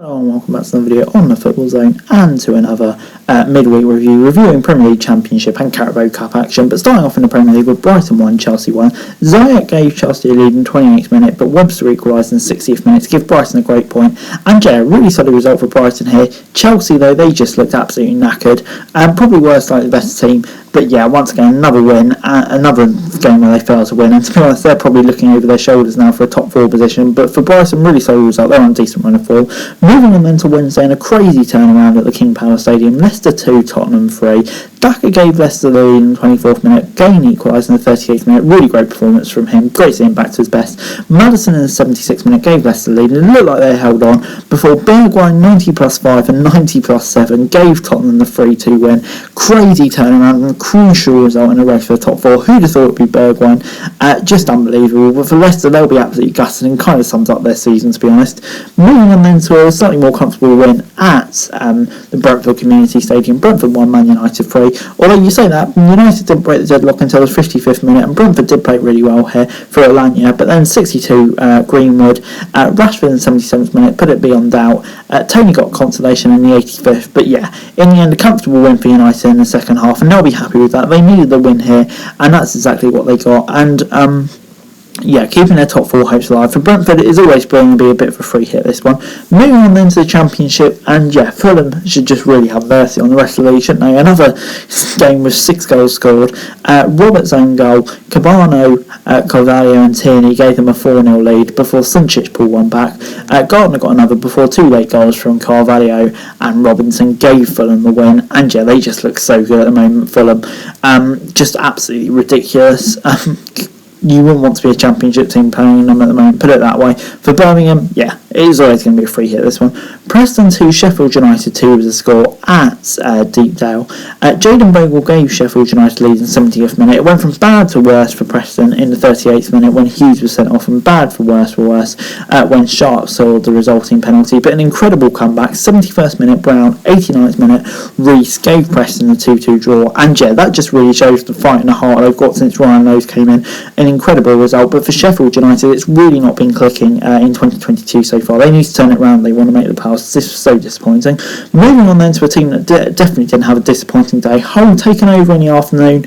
Hello and welcome back to another video on the Football Zone and to another midweek review, reviewing Premier League Championship and Carabao Cup action. But starting off in the Premier League with Brighton 1, Chelsea 1. Ziyech gave Chelsea a lead in the 28th minute, but Webster equalised in the 60th minute to give Brighton a great point. And yeah, really solid result for Brighton here. Chelsea though, they just looked absolutely knackered and probably were slightly better team. But yeah, once again, another win, another game where they failed to win. And to be honest, they're probably looking over their shoulders now for a top 4 position. But for Brighton, really solid result. They're on a decent run of form. Moving on then to Wednesday in a crazy turnaround at the King Power Stadium. Leicester 2, Tottenham 3. Daka gave Leicester the lead in the 24th minute. Gain equalised in the 38th minute. Really great performance from him. Great seeing him back to his best. Madison in the 76th minute gave Leicester the lead. And it looked like they held on before Bergwijn 90+5 and 90+7 gave Tottenham the 3-2 win. Crazy turnaround and crucial result in a race for the top 4. Who'd have thought it would be Bergwijn? Just unbelievable. But for Leicester, they'll be absolutely gutted and kind of sums up their season, to be honest. Moving on then to a slightly more comfortable win at the Brentford Community Stadium. Brentford 1, Man United 3. Although you say that, United didn't break the deadlock until the 55th minute, and Brentford did play really well here for Alanya. But then 62, Greenwood, Rashford in the 77th minute put it beyond doubt. Tony got consolation in the 85th. But yeah, in the end, a comfortable win for United in the second half, and they'll be happy with that. They needed the win here, and that's exactly what they got. And yeah, keeping their top 4 hopes alive. For Brentford, it is always going to be a bit of a free hit, this one. Moving on then to the Championship, and yeah, Fulham should just really have mercy on the rest of the league, shouldn't they? Another game with 6 goals scored. Robert's own goal, Cabano, Carvalho and Tierney gave them a 4-0 lead before Sunčić pulled one back. Gardner got another before 2 late goals from Carvalho and Robinson gave Fulham the win. And yeah, they just look so good at the moment, Fulham. Just absolutely ridiculous. You wouldn't want to be a Championship team playing them at the moment, put it that way. For Birmingham, yeah, it is always going to be a free hit, this one. Preston 2, Sheffield United 2 was the score at Deepdale. Jayden Bogle gave Sheffield United lead in the 70th minute. It went from bad to worse for Preston in the 38th minute when Hughes was sent off, and bad for worse when Sharp saw the resulting penalty. But an incredible comeback. 71st minute, Brown. 89th minute, Reece gave Preston the 2-2 draw. And yeah, that just really shows the fight and the heart they've got since Ryan Lowe came in. An incredible result. But for Sheffield United, it's really not been clicking in 2022 so far. They need to turn it around. They want to make the pass. This was so disappointing. Moving on then to a team that definitely didn't have a disappointing day. Hull taken over in the afternoon.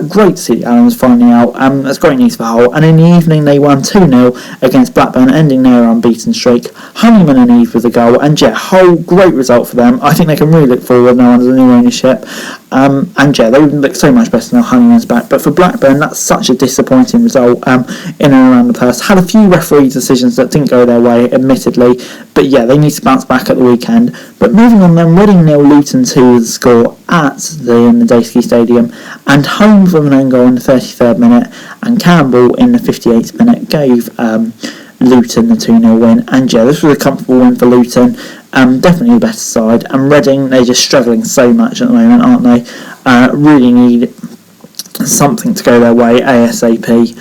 Great to see the Allens finally out. That's great news for Hull. And in the evening they won 2-0 against Blackburn, ending their unbeaten streak. Honeyman and Eve with a goal. And yeah, Hull, great result for them. I think they can really look forward now under the new ownership. And yeah, they look so much better now Honeyman's back. But for Blackburn, that's such a disappointing result in and around the purse. Had a few referee decisions that didn't go their way, admittedly. But yeah, they need to bounce back at the weekend. But moving on then, Reading 0, Luton 2 was the score at the Medeski Stadium. And Holmes with an own goal in the 33rd minute. And Campbell in the 58th minute gave Luton the 2-0 win. And yeah, this was a comfortable win for Luton. Definitely the better side. And Reading, they're just struggling so much at the moment, aren't they? Really need something to go their way ASAP.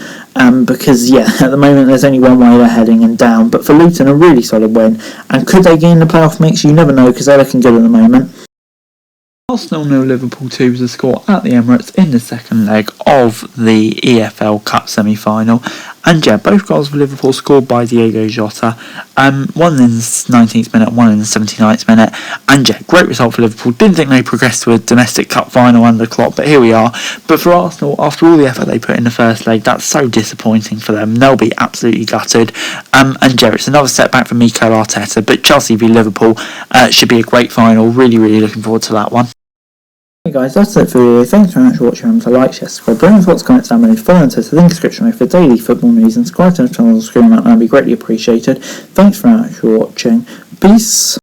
Because yeah, at the moment there's only one way they're heading, and down. But for Luton, a really solid win. And could they get in the playoff mix? You never know, because they're looking good at the moment. Arsenal 0, Liverpool 2 was the score at the Emirates in the second leg of the EFL Cup semi-final. And yeah, both goals for Liverpool scored by Diego Jota. One in the 19th minute, one in the 79th minute. And yeah, great result for Liverpool. Didn't think they progressed to a domestic cup final under Klopp, but here we are. But for Arsenal, after all the effort they put in the first leg, that's so disappointing for them. They'll be absolutely gutted. And yeah, it's another setback for Mikel Arteta. But Chelsea v Liverpool should be a great final. Really, really looking forward to that one. Hey guys, that's it for the video. Thanks very much for watching. Remember to like, share, subscribe, bring your thoughts, comments down below, follow and the link description for daily football news, and subscribe to the channel on the screen. That would be greatly appreciated. Thanks very much for watching. Peace.